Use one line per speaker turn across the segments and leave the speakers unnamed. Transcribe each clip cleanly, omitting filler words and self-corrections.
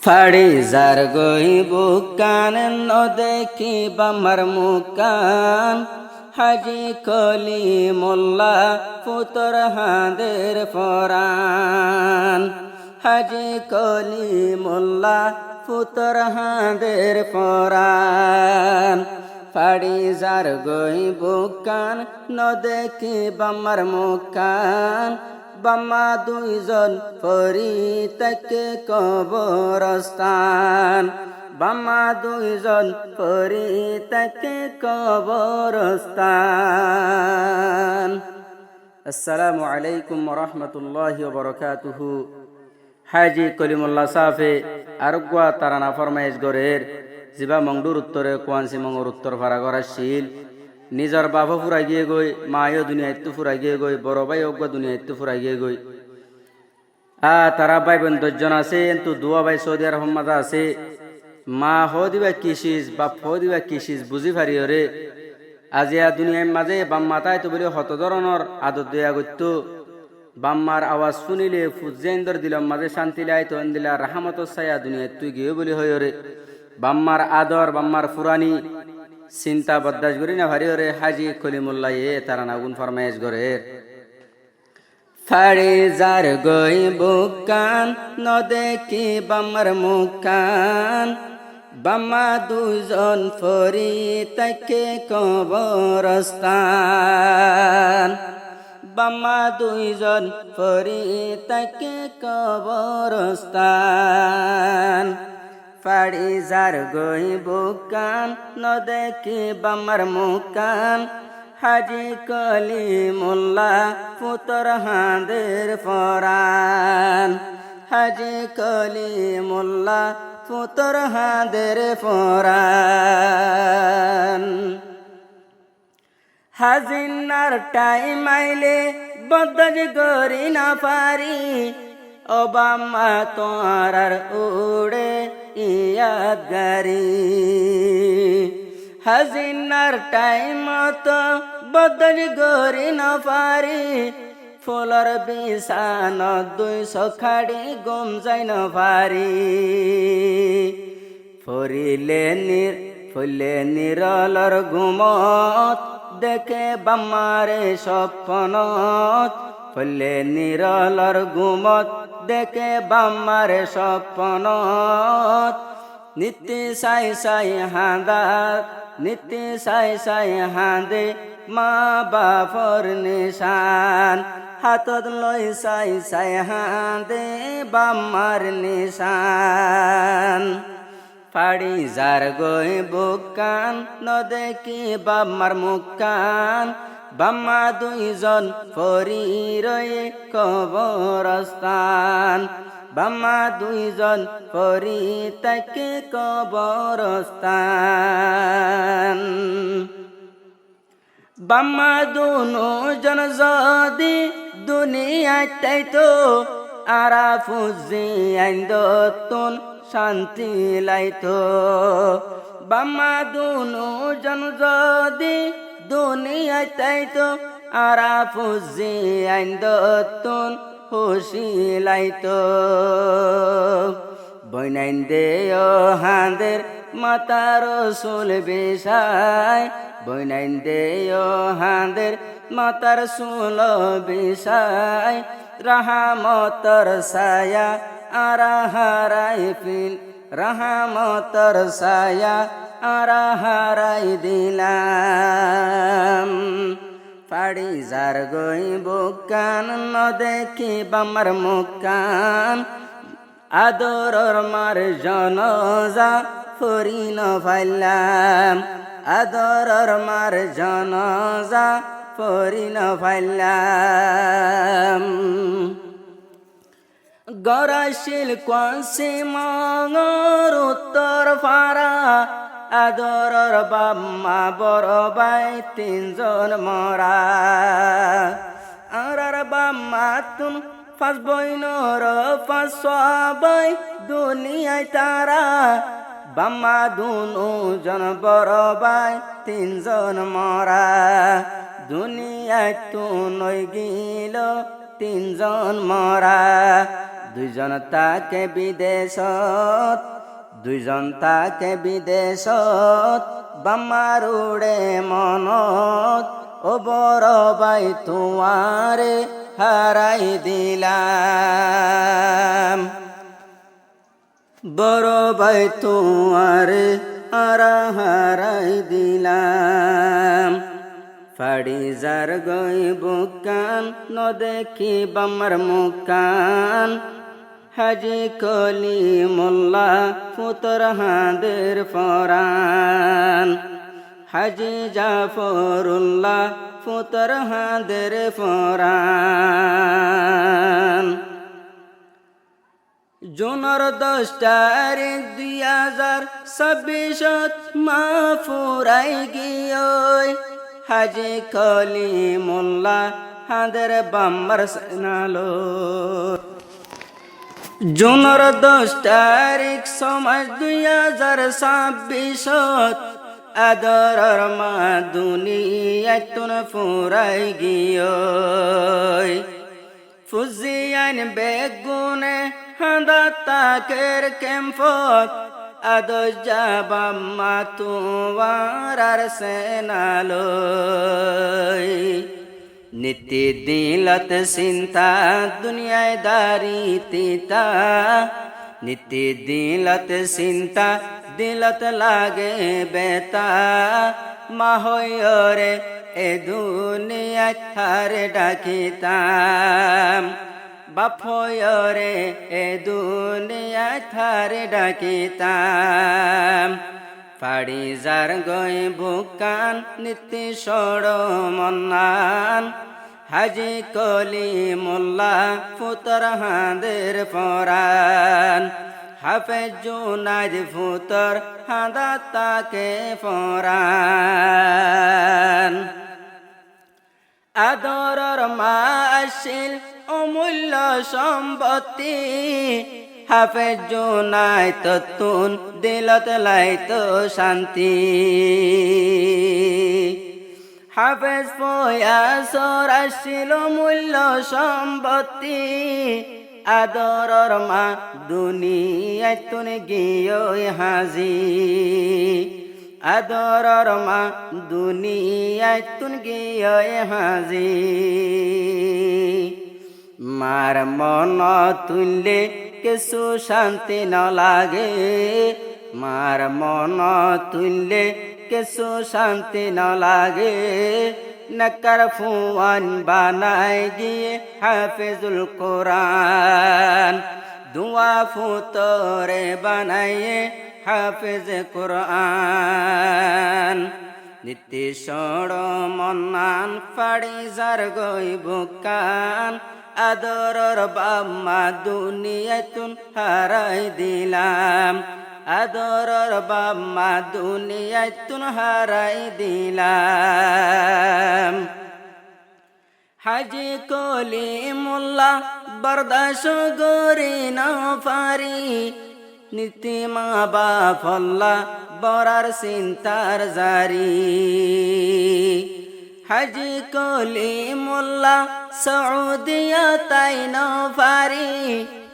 ফাড়ি যার গই বুকান দেখি বামার মুকান হাজি কলি মোল্লা পুতর হাঁদের ফরান হাজি কলি মোল্লা পুতর হাঁদের ফরান ফাড়ি যার গই বুকান দেখি বামার মুকান বাম্মা দুইজন পরি তাকে কবরস্থান বাম্মা দুইজন পরি তাকে কবরস্থান। আসসালামু আলাইকুম ওয়া রাহমাতুল্লাহি ওয়া বারাকাতুহু। হাজি কলিমুল্লাহ সাফে আরগুয়া তারানা ফরমাইশ গরের জিবা মংডুর উত্তরে কোয়ানসি মঙ্গর উত্তর ফারা করা শিল নিজর বাবা ফুরাই গিয়ে গই মায়ও দুনিয়ায়তো ফুরাই গিয়ে গই বড় ভাই অজ্ঞা দুনিয়ায়তো ফুরাই গিয়ে গই তারা ভাই বোন 10 জন আছে কিন্তু দুয়া ভাই সৌদি আরব মাঝে আছে মা হো দিবা কিসিস বাপ হো দিবা কিসিস বুঝি পারি রে আজিয়া দুনিয়ার মাঝে বাম্মা তাই তো বলে হত ধরনের আদত দেয়া গইত বাম্মার আওয়াজ শুনিলে ফুজেন্দর দিলাম মাঝে শান্তি লাই তো দিলা রাহমত ছায়া দুনিয়ায় তুই গিয়ে বলি হয় রে বাম্মার আদর বাম্মার ফুরানি চিন্তা বদাস করি না ভারি রে হাজি কলিমুল্লাহ তারা নাগুন ফরমাইশ গরের ফাড়ি যার গই বুকান দেখি বাম্মার মুকান বাম্মা দুজন ফরি তাকে কবরস্থান বাম্মা দুইজন ফরি তাকে কবরস্থান ফাড়ি যার গই বুকান দেখি বাম্মার মুকান হাজি কলিমুল্লা পুতর হাঁদের ফরান হাজি কলিমুল্লা পুতর হাঁদের ফরান হাজিনার টাইম আইলে বদজ গরি না পারি ও বাম্মা তোয়ার উড়ে ইয়াদ গারি হাজিনার টাইম তো বদল গরি না পারি ফুলর বিছান 200 খাড়ি গম যাই না পারি ফুলে নিরলর ঘুমত দেখে বাম্মারে স্বপ্নত ফুলে নিরলর ঘুমত দেখে বাম্মারে স্বপ্নত নিত্যি সাই সাই হাঁদার নিত্যি সাই সাই হাঁদে মা বাপর নিশান হাতত লই সাই সাই হাঁদে বাম্মার নিশান ফাড়ি যার গই বুকান দেখি বাম্মার মুকান বাম্মা দুইজন পরি রয়ে কবরস্থান বাম্মা দুইজন পরি তাকে কবরস্থান বাম্মা দুজন যদি দুনিয়ায় তাইতো আরা ফুজি আইন্দতুন শান্তি লাইতো বাম্মা দুজন যদি দুনিয়ায় তাইতো আরা ফুজি আইন্দতুন খুশি লাইতো বইনাইন দে ও হাঁদের মাতার সুল বিষায় বইনাইন দে ও হাঁদের মাতার সুল বিষায় রাহমতর ছায়া আরা হারাই ফিল রাহমতর ছায়া আরা হারাই দিলাম ফাড়ি যার গই বুকান দেখি বাম্মার মুকান আদরর মার জনজা ফুরি ন ফাইলাম আদরর মার জনজা ফুরি ন ফাইলাম গরাশিল কোয়ানসি মঙর উত্তর ফারা আদরর বাম্মা বড় ভাই 3 জন মরা আর বাম্মা তুন 5 বইনর 5 সবাই দুনিয়ায় তারা বাম্মা দুজন বড় ভাই 3 জন মরা দুনিয়ায় তুন গিল 3 জন মরা দুইজন তাকে বিদেশত, দুইজন তাকে বিদেশত, বাম্মার উড়ে মনত, ও বড় ভাই তোমারে হারাই দিলাম, বড় ভাই তোমারে হারাই দিলাম। ফাড়ি যার গই বুকান ন দেখি বাম্মার মুকান, হাজি কলিমুল্লাহ ফুতর হাঁদের ফরান, হাজি জাফরুল্লাহ ফুতর হাঁদের ফরান। জুনের 10 তারিখ 2026 মা ফুরাই গিয়ে, হাজি কলিমুল্লাহ হাঁদের বাম্মার সেনালো। জুনের 10 তারিখ সমাজ 2026 আদরর মা দুনিয়ায় তুন ফুরাই গিয়ে, ফুজিয়ান বেগুনে হাঁদা তাকের ক্যাম্পত, আদর যাবাম্মা তোমার আর সেনালয়। নীতি দিলত চিন্তা দুনিয়ায় দারি তিতা, নীতি দিলত চিন্তা দিলত লাগে বেতা, মা হইরে এ দুনিয়ায় থারে ডাকিতাম, বাপ হইরে এ দুনিয়ায় থারে ডাকিতাম। ফাড়ি যার গই বুকান নীতি সড় মন্নান, হাজি কলিমুল্লাহ ফুতর হাঁদের ফরান, হাফেজ জুনাইদ ফুতর হাঁদা তাকে ফরান। আদরর মা আসিল অমূল্য সম্পত্তি, হাফেজ জুনাইদ তুন দিলত লাইত শান্তি, হাফেজ ফয়াসর আসিল মূল্য সম্পত্তি, আদরর মা দুনিয়ায় তুন গিয়ে হাজি, আদরর মা দুনিয়ায় তুন গিয়ে হাজি। মার মন তুললে কিছু শান্তি ন লাগে, মার মন তুললে কিছু শান্তি ন লাগে, নকর ফুয়ান বানায় গিয়ে হাফিজুল কোরআন, দুয়া ফুতরে বানায়ে হাফিজ কোরআন। নীতি সড় মন্নান ফাড়ি যার গই বুকান, আদরর বাম্মা দুনিয়ায় তুন হারাই দিলাম, আদরর বাম্মা দুনিয়ায় তুন হারাই দিলাম। হাজি কলিমুল্লাহ বরদাস গরি না পারি, নীতি মা বাফল্লা বরার চিন্তার জারি, হাজি কলিমুল্লাহ সৌদিয়া তাই ন পারি,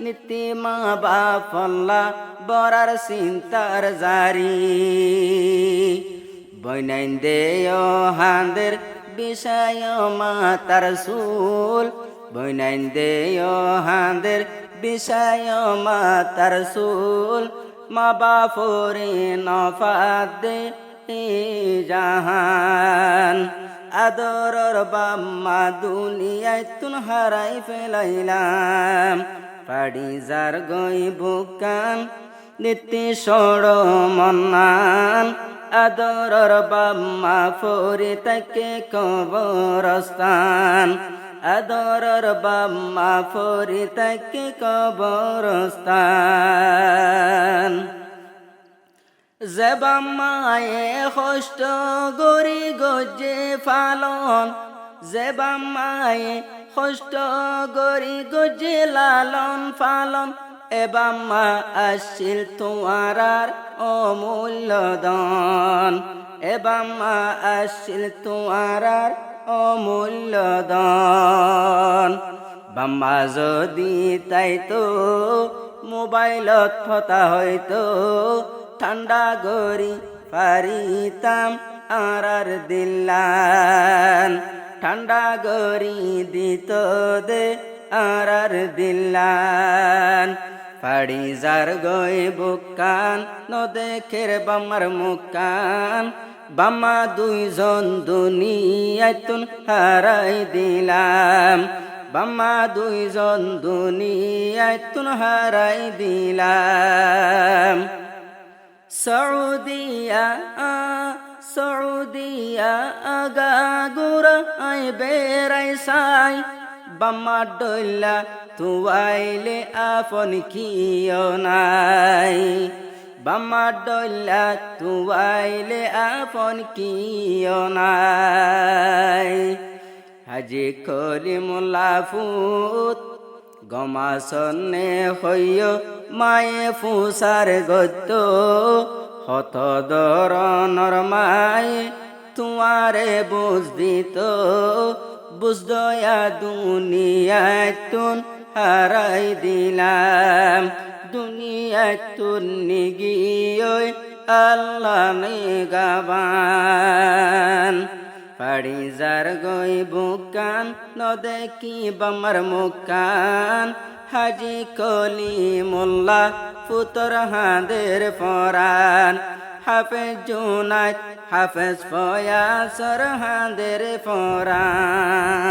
নীতি মা বাফল্লা বরার চিন্তার জারি। বৈনাইন দেয় হাঁদের বিষয় মাতার সুল, বৈনাইন দেয় হাঁদের বিষয় মাতার সুল, মা বাপরে নফাত দে জাহান, আদরর বাম্মা দুনিয়ায় তুন হারাই ফেলাইলাম। ফাড়ি যার গই বুকান নীতি সড় মন্নান, আদরর বাম্মা ফরি তাকে কবরস্থান, আদরর বাম্মা ফরি তাকে কবরস্থান। যে বাম্মায়ে কষ্ট গরি গজে ফালন, যে বাম্মায়ে কষ্ট গরি গজে লালন ফালন, এ বাম্মা আসিল তোমার অমূল্য দান, এ বাম্মা আসিল তোমার অমূল্য দান। বাম্মা যদি তাইতো মোবাইলত ফতা হইতো ঠান্ডা গরি পারিতাম আর দিল্লান ঠান্ডা গরি দিত দে আর দিল্লান পাড়ি যার গই বুকান নদেখের বাম্মার মুকান বাম্মা দুইজন দুনিয়াতুন হারাই দিলাম বাম্মা দুইজন দুনিয়াতুন হারাই দিলাম সৌদিয়া আগাগুরা আই বেড়াই সাই বাম্মা ডইলা তুয়াইলে আপন কিও নাই বাম্মা ডইলা তুয়াইলে আপন কিও নাই হাজি কলিমুল্লাহ ফুত গমাসনে হইয় মায়ে ফুসার গত্য হত দরনর মায়ে তুয়ারে বুঝ দিত বুঝদয়া দুনিয়াতুন হারাই দিলাম দুনিয়াতুন নিগিয় আল্লাহ নিগাবান পাড়ি যার গই বুকান নদেকি বামার মুকান হাজি কলিমুল্লাহ ফুতর হাঁদের পরান হাফেজ জুনাইদ হাফেজ ফয়াসর হাঁদের পরান।